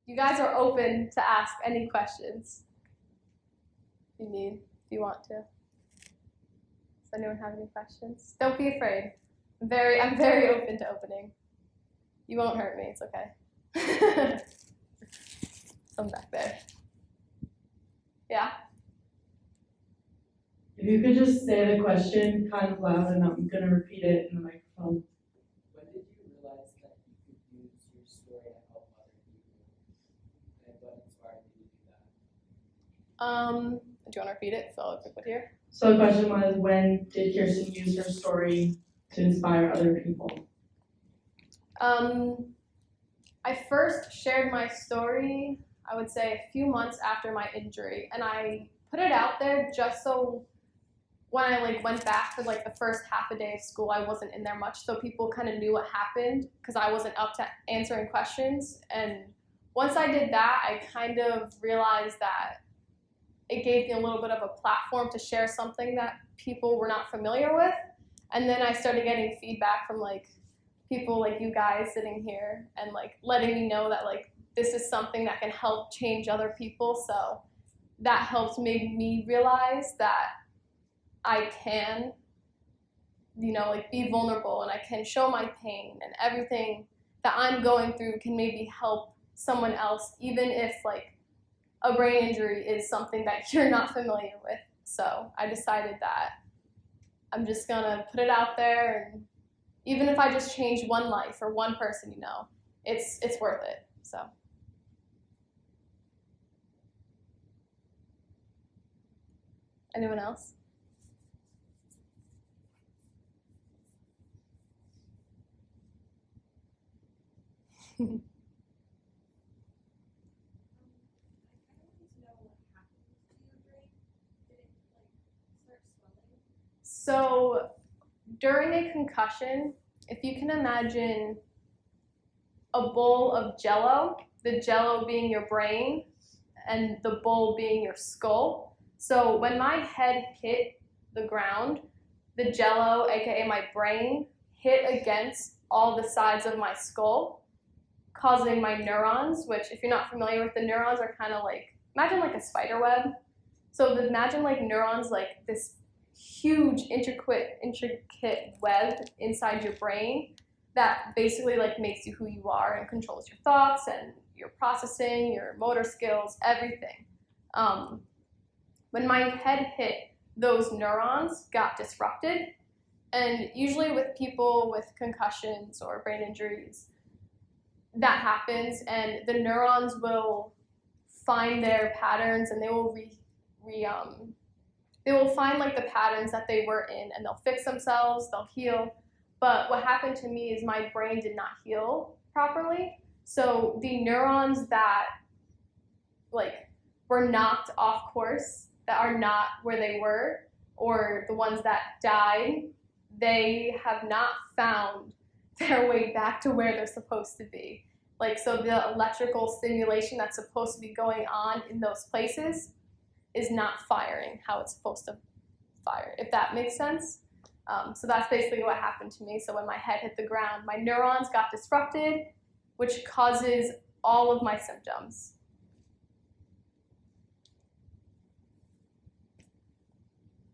you guys are open to ask any questions you need, if you want to. Does anyone have any questions? Don't be afraid. I'm very open to opening. You won't hurt me, it's okay. Some back there. Yeah? If you could just say the question kind of loud, and I'm going to repeat it in the microphone. When did you realize that you could use your story to help other people? And what inspired you to do that? Do you want to repeat it so I'll quick one here? So the question was, when did Kiersten use her story to inspire other people? I first shared my story, I would say, a few months after my injury, and I put it out there just so when I went back for the first half a day of school, I wasn't in there much, so people kind of knew what happened because I wasn't up to answering questions. And once I did that, I kind of realized that it gave me a little bit of a platform to share something that people were not familiar with. And then I started getting feedback from people like you guys sitting here and letting me know that this is something that can help change other people. So that helped made me realize that I can, be vulnerable, and I can show my pain, and everything that I'm going through can maybe help someone else, even if a brain injury is something that you're not familiar with. So I decided that I'm just gonna put it out there, and even if I just change one life or one person, it's worth it. So. Anyone else? So during a concussion, if you can imagine a bowl of Jell-O, the Jell-O being your brain and the bowl being your skull. So when my head hit the ground, the Jell-O, aka my brain, hit against all the sides of my skull, causing my neurons, which if you're not familiar with the neurons are kind of imagine a spider web. So imagine neurons this huge intricate web inside your brain that basically makes you who you are and controls your thoughts and your processing, your motor skills, everything. When my head hit, those neurons got disrupted, and usually with people with concussions or brain injuries, that happens, and the neurons will find their patterns, and they will they will find the patterns that they were in, and they'll fix themselves, they'll heal. But what happened to me is my brain did not heal properly. So the neurons that were knocked off course, that are not where they were, or the ones that died, they have not found their way back to where they're supposed to be. So the electrical stimulation that's supposed to be going on in those places is not firing how it's supposed to fire, if that makes sense. So that's basically what happened to me. So when my head hit the ground, my neurons got disrupted, which causes all of my symptoms.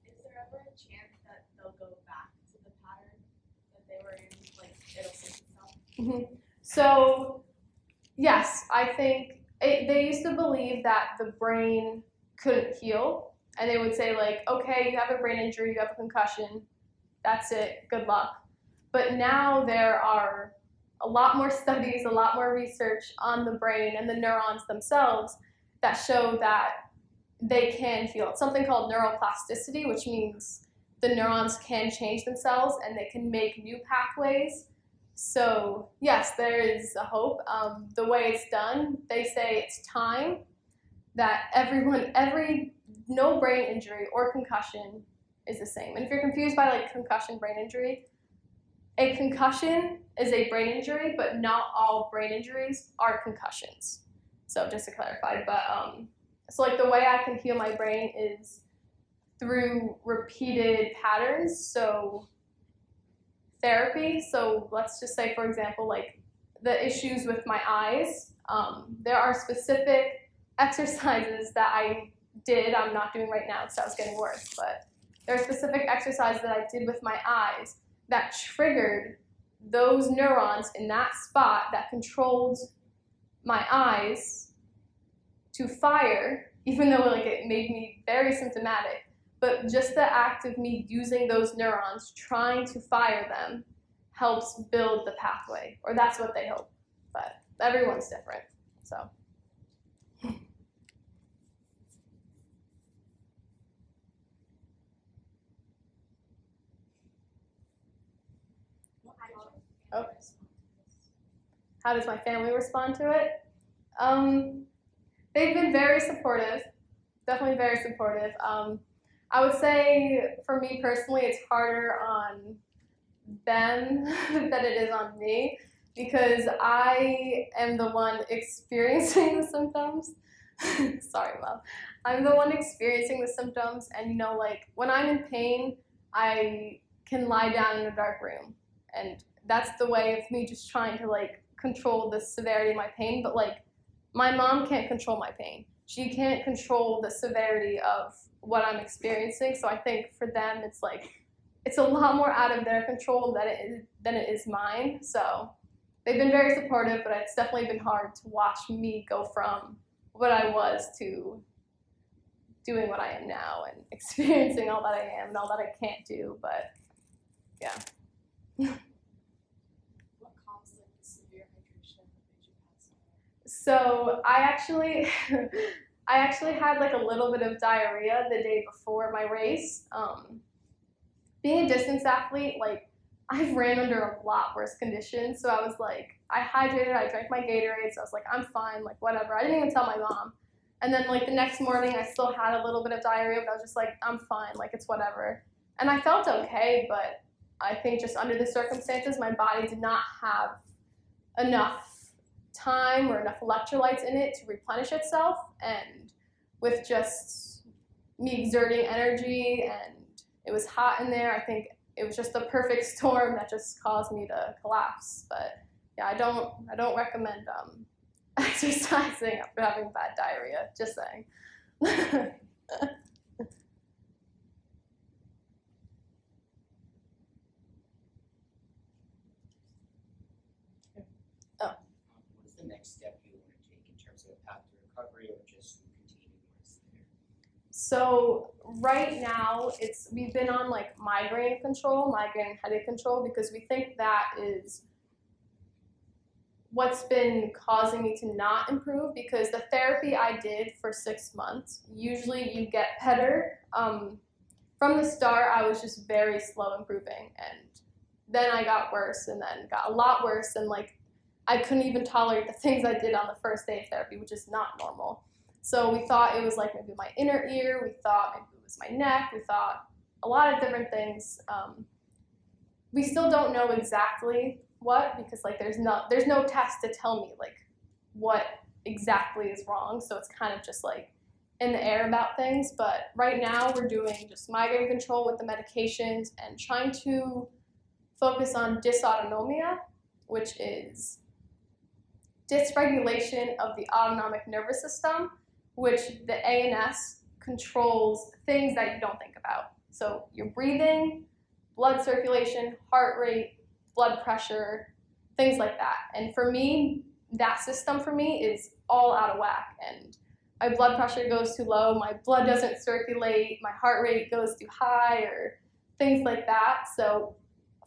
Is there ever a chance that they'll go back to the pattern that they were in, it'll fix itself? Mm-hmm. So yes, I think they used to believe that the brain couldn't heal, and they would say okay, you have a brain injury, you have a concussion, that's it, good luck. But now there are a lot more studies, a lot more research on the brain and the neurons themselves that show that they can heal. It's something called neuroplasticity, which means the neurons can change themselves and they can make new pathways. So yes, there is a hope. The way it's done, they say it's time that no brain injury or concussion is the same. And if you're confused by concussion, brain injury, a concussion is a brain injury, but not all brain injuries are concussions. So just to clarify, but so the way I can heal my brain is through repeated patterns. So therapy. So let's just say, for example, the issues with my eyes. There are specific exercises that I did, I'm not doing right now because I was getting worse, but there are specific exercises that I did with my eyes that triggered those neurons in that spot that controlled my eyes to fire, even though like it made me very symptomatic. But just the act of me using those neurons, trying to fire them, helps build the pathway, or that's what they hope. But everyone's different, so. Oh. How does my family respond to it? They've been very supportive, definitely very supportive. I would say for me personally, it's harder on them than it is on me because I am the one experiencing the symptoms. Sorry, Mom. I'm the one experiencing the symptoms, and you know, like when I'm in pain, I can lie down in a dark room, and that's the way of me just trying to like control the severity of my pain. But like my mom can't control my pain. She can't control the severity of what I'm experiencing. So I think for them, it's like it's a lot more out of their control than it is mine. So they've been very supportive, but it's definitely been hard to watch me go from what I was to doing what I am now and experiencing all that I am and all that I can't do. But yeah. What caused like the severe hydration that made you pass out? So I actually had like a little bit of diarrhea the day before my race. Being a distance athlete, like I've ran under a lot worse conditions. So I was like, I hydrated, I drank my Gatorade, so I was like, I'm fine, like whatever. I didn't even tell my mom. And then like the next morning, I still had a little bit of diarrhea, but I was just like, I'm fine, like it's whatever. And I felt okay, but I think just under the circumstances, my body did not have enough time or enough electrolytes in it to replenish itself. And with just me exerting energy and it was hot in there, I think it was just the perfect storm that just caused me to collapse. But yeah, I don't recommend exercising after having bad diarrhea, just saying. What is the next step you want to take in terms of a path to recovery or just continuing what's there? So right now, we've been on like migraine control, migraine headache control, because we think that is what's been causing me to not improve, because the therapy I did for 6 months, usually you get better. From the start, I was just very slow improving, and then I got worse, and then got a lot worse, and like I couldn't even tolerate the things I did on the first day of therapy, which is not normal. So we thought it was like maybe my inner ear, we thought maybe it was my neck, we thought a lot of different things. We still don't know exactly what, because like there's no test to tell me like what exactly is wrong, so it's kind of just like in the air about things. But right now we're doing just migraine control with the medications and trying to focus on dysautonomia, which is dysregulation of the autonomic nervous system, which the ANS controls things that you don't think about. So your breathing, blood circulation, heart rate, blood pressure, things like that. And for me, that system for me is all out of whack. And my blood pressure goes too low, my blood doesn't circulate, my heart rate goes too high, or things like that. So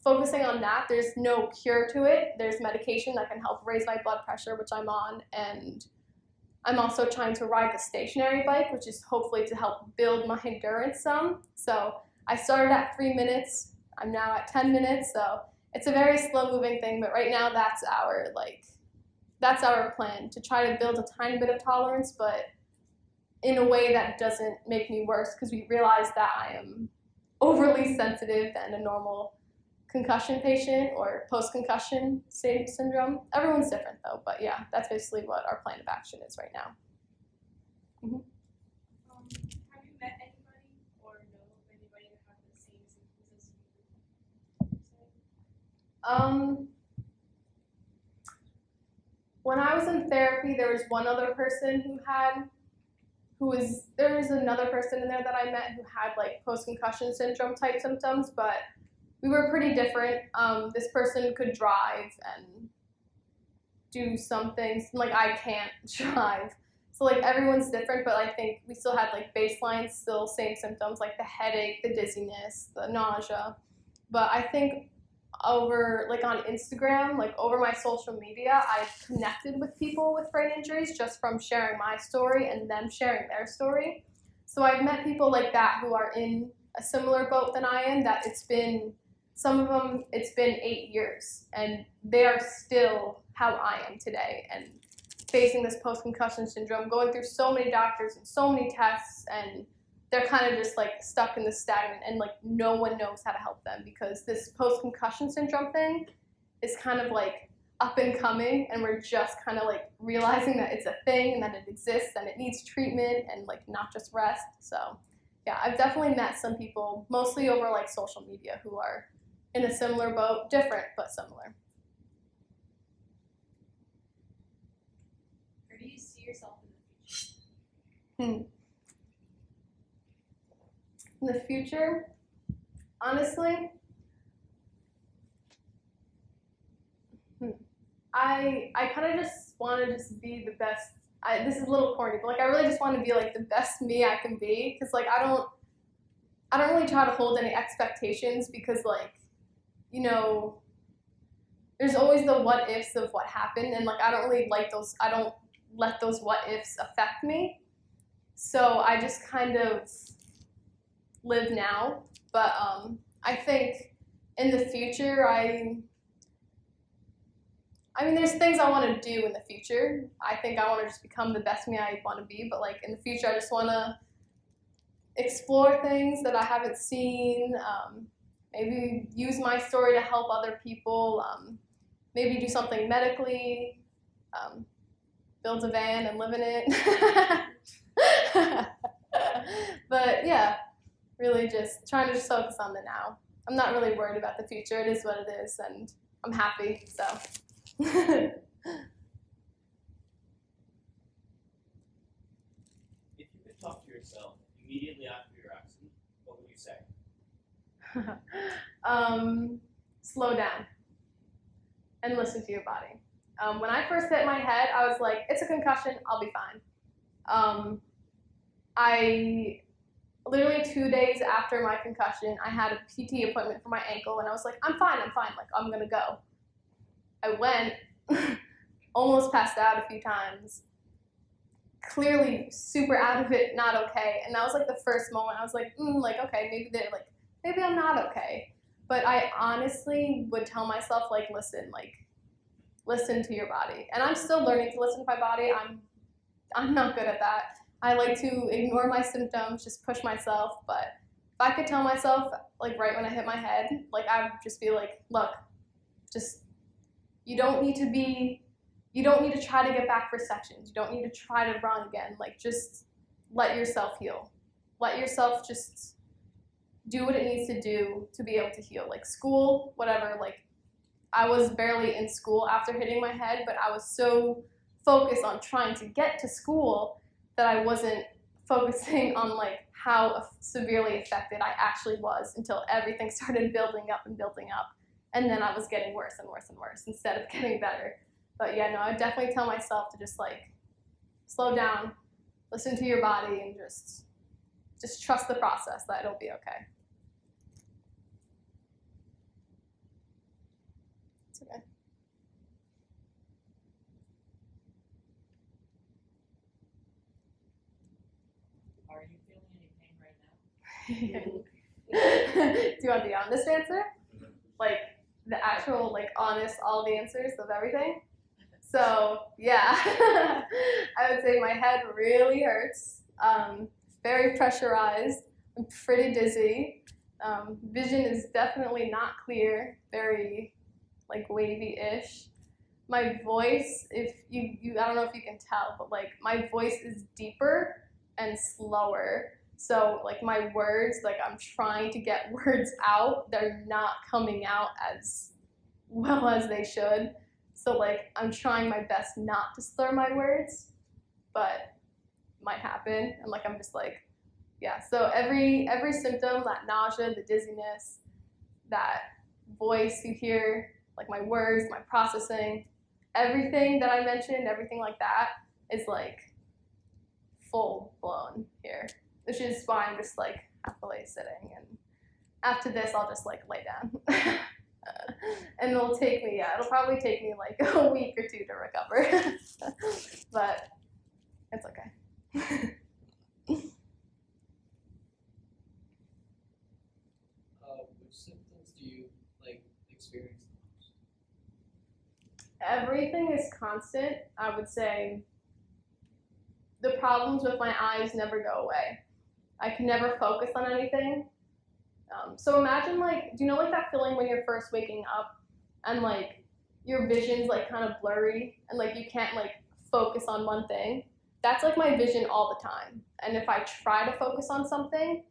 focusing on that, there's no cure to it. There's medication that can help raise my blood pressure, which I'm on, and I'm also trying to ride the stationary bike, which is hopefully to help build my endurance some. So I started at 3 minutes, I'm now at 10 minutes, so it's a very slow moving thing, but right now that's our plan, to try to build a tiny bit of tolerance, but in a way that doesn't make me worse, because we realize that I am overly sensitive than a normal concussion patient or post-concussion syndrome. Everyone's different though, but yeah, that's basically what our plan of action is right now. Have you met anybody or know of anybody that have the same symptoms as you? when I was in therapy, there was one other person there was another person in there that I met who had like post-concussion syndrome type symptoms, but we were pretty different. This person could drive and do some things, like I can't drive. So like everyone's different, but I think we still had like baseline, still same symptoms, like the headache, the dizziness, the nausea. But I think over like on Instagram, like over my social media, I've connected with people with brain injuries just from sharing my story and them sharing their story. So I've met people like that who are in a similar boat than I am, that some of them, it's been 8 years and they are still how I am today and facing this post-concussion syndrome, going through so many doctors and so many tests, and they're kind of just like stuck in the stagnant and like no one knows how to help them because this post-concussion syndrome thing is kind of like up and coming, and we're just kind of like realizing that it's a thing and that it exists and it needs treatment and like not just rest. So yeah, I've definitely met some people, mostly over like social media, who are in a similar boat, different but similar. Where do you see yourself in the future? In the future, honestly, I kind of just want to just be the best. This is a little corny, but like I really just want to be like the best me I can be, because like I don't really try to hold any expectations, because like, you know, there's always the what ifs of what happened, and like I don't really like those. I don't let those what ifs affect me. So I just kind of live now. But I think in the future, I mean, there's things I want to do in the future. I think I want to just become the best me I want to be. But like in the future, I just want to explore things that I haven't seen. Maybe use my story to help other people. Maybe do something medically. Build a van and live in it. But yeah, really just trying to just focus on the now. I'm not really worried about the future. It is what it is, and I'm happy, so. If you could talk to yourself immediately after your accident, what would you say? Slow down and listen to your body. When I first hit my head, I was like, it's a concussion, I'll be fine. I literally 2 days after my concussion, I had a PT appointment for my ankle, and I was like, I'm fine, like I'm gonna go. I went, almost passed out a few times, clearly super out of it, not okay, and that was like the first moment I was like, like okay, maybe I'm not okay. But I honestly would tell myself, like, listen to your body. And I'm still learning to listen to my body. I'm not good at that. I like to ignore my symptoms, just push myself. But if I could tell myself, like right when I hit my head, like I would just be like, look, just you don't need to try to get back for sections. You don't need to try to run again. Like just let yourself heal. Let yourself just do what it needs to do to be able to heal. Like school, whatever, like I was barely in school after hitting my head, but I was so focused on trying to get to school that I wasn't focusing on like how severely affected I actually was until everything started building up. And then I was getting worse and worse and worse instead of getting better. But yeah, no, I would definitely tell myself to just like slow down, listen to your body, and just trust the process that it'll be okay. It's okay. Are you feeling any pain right now? Do you want the honest answer? Like the actual, like honest, all the answers of everything? So yeah, I would say my head really hurts, very pressurized, I'm pretty dizzy, vision is definitely not clear, very like wavy-ish. My voice, if you I don't know if you can tell, but like my voice is deeper and slower. So like my words, like I'm trying to get words out, they're not coming out as well as they should. So like I'm trying my best not to slur my words, but it might happen. And like I'm just like, yeah. So every symptom, that nausea, the dizziness, that voice you hear, like my words, my processing, everything that I mentioned, everything like that is like full blown here, which is why I'm just like happily sitting. And after this, I'll just like lay down. And it'll probably take me like a week or two to recover. But it's okay. Which symptoms do you like experience the most? Everything is constant. I would say the problems with my eyes never go away. I can never focus on anything. So imagine like, do you know like that feeling when you're first waking up and like your vision's like kind of blurry and like you can't like focus on one thing? That's like my vision all the time. And if I try to focus on something,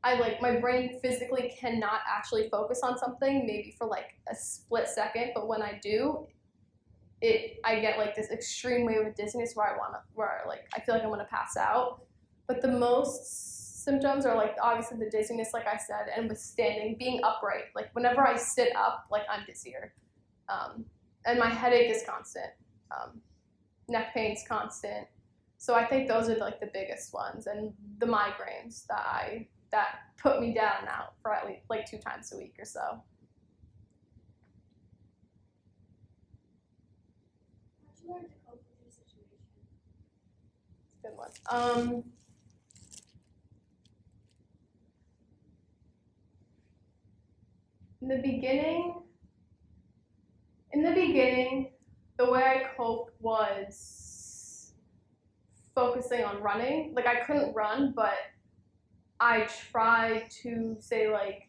my brain physically cannot actually focus on something, maybe for like a split second, but when I do, I get like this extreme wave of dizziness where I feel like I'm gonna pass out. But the most symptoms are like obviously the dizziness, like I said, and with standing, being upright. Like whenever I sit up, like I'm dizzier. And my headache is constant. Neck pain's constant. So I think those are like the biggest ones, and the migraines that put me down and out for at least like 2 times a week or so. How'd you learn to cope with your situation? It's a good one. In the beginning, the way I coped was focusing on running. Like I couldn't run, but I tried to say like,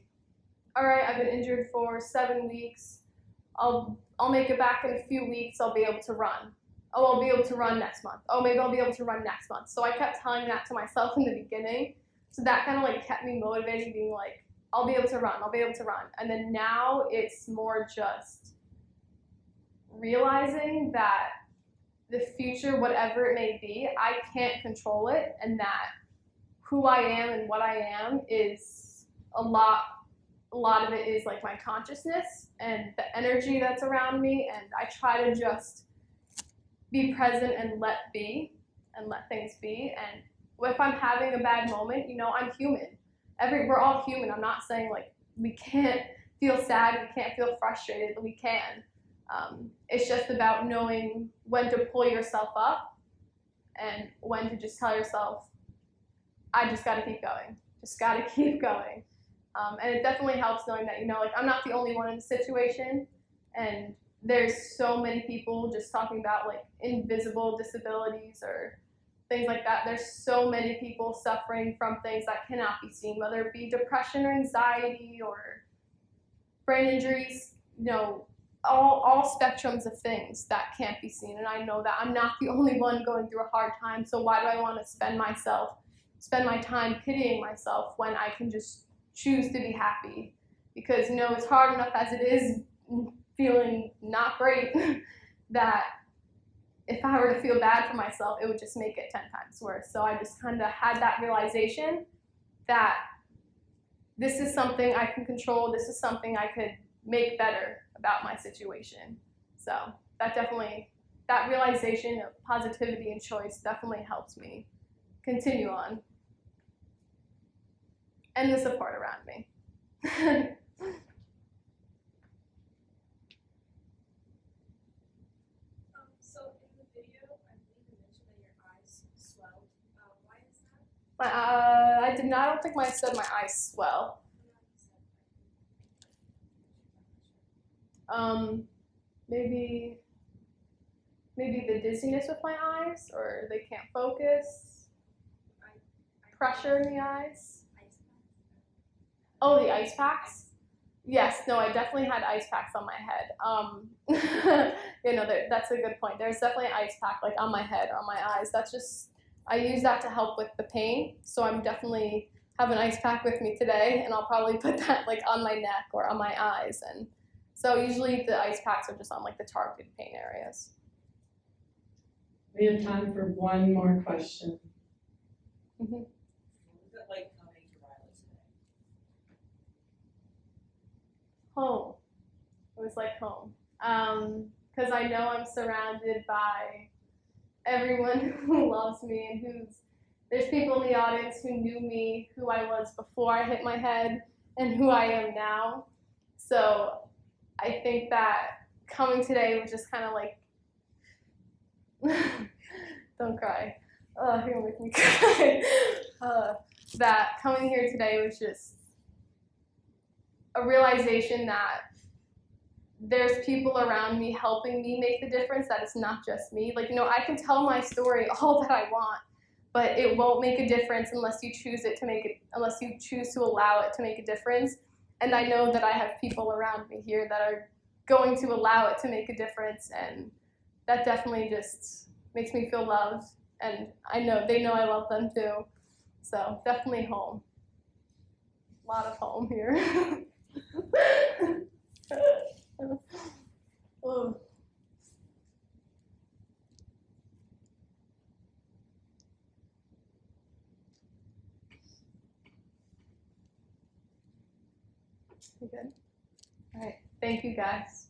all right, I've been injured for 7 weeks. I'll make it back in a few weeks. I'll be able to run. Oh, I'll be able to run next month. Oh, maybe I'll be able to run next month. So I kept telling that to myself in the beginning. So that kind of like kept me motivated, being like, I'll be able to run. I'll be able to run. And then now it's more just realizing that the future, whatever it may be, I can't control it, and that who I am and what I am is a lot of it is like my consciousness and the energy that's around me, and I try to just be present and let things be. And if I'm having a bad moment, I'm human. We're all human. I'm not saying like we can't feel sad, we can't feel frustrated, but we can. It's just about knowing when to pull yourself up and when to just tell yourself, I just gotta keep going. Just gotta keep going. And it definitely helps knowing that, like I'm not the only one in the situation, and there's so many people just talking about like invisible disabilities or things like that. There's so many people suffering from things that cannot be seen, whether it be depression or anxiety or brain injuries, all spectrums of things that can't be seen. And I know that I'm not the only one going through a hard time, so why do I want to spend my time pitying myself when I can just choose to be happy? Because it's hard enough as it is feeling not great that if I were to feel bad for myself, it would just make it 10 times worse. So I just kind of had that realization that this is something I can control, this is something I could make better about my situation. So that realization of positivity and choice definitely helps me continue on. And the support around me. So in the video, I believe you mentioned that your eyes swelled. Why is that? I don't think I said my eyes swell. Maybe the dizziness with my eyes, or they can't focus. Pressure in the eyes. Oh, the ice packs? Yes, no, I definitely had ice packs on my head. That's a good point. There's definitely an ice pack like on my head, on my eyes. I use that to help with the pain. So I'm definitely have an ice pack with me today, and I'll probably put that like on my neck or on my eyes. And So usually the ice packs are just on like the targeted pain areas. We have time for one more question. What was it like coming to RYLA today? Home. It was like home. Because I know I'm surrounded by everyone who loves me and there's people in the audience who knew me, who I was before I hit my head, and who I am now. So I think that coming today was just kind of like, don't cry. Oh, you're gonna make me cry. That coming here today was just a realization that there's people around me helping me make the difference, that it's not just me. Like, I can tell my story all that I want, but it won't make a difference unless you choose to allow it to make a difference. And I know that I have people around me here that are going to allow it to make a difference, and that definitely just makes me feel loved, and I know they know I love them too. So definitely home. A lot of home here. Oh. You good? All right. Thank you, guys.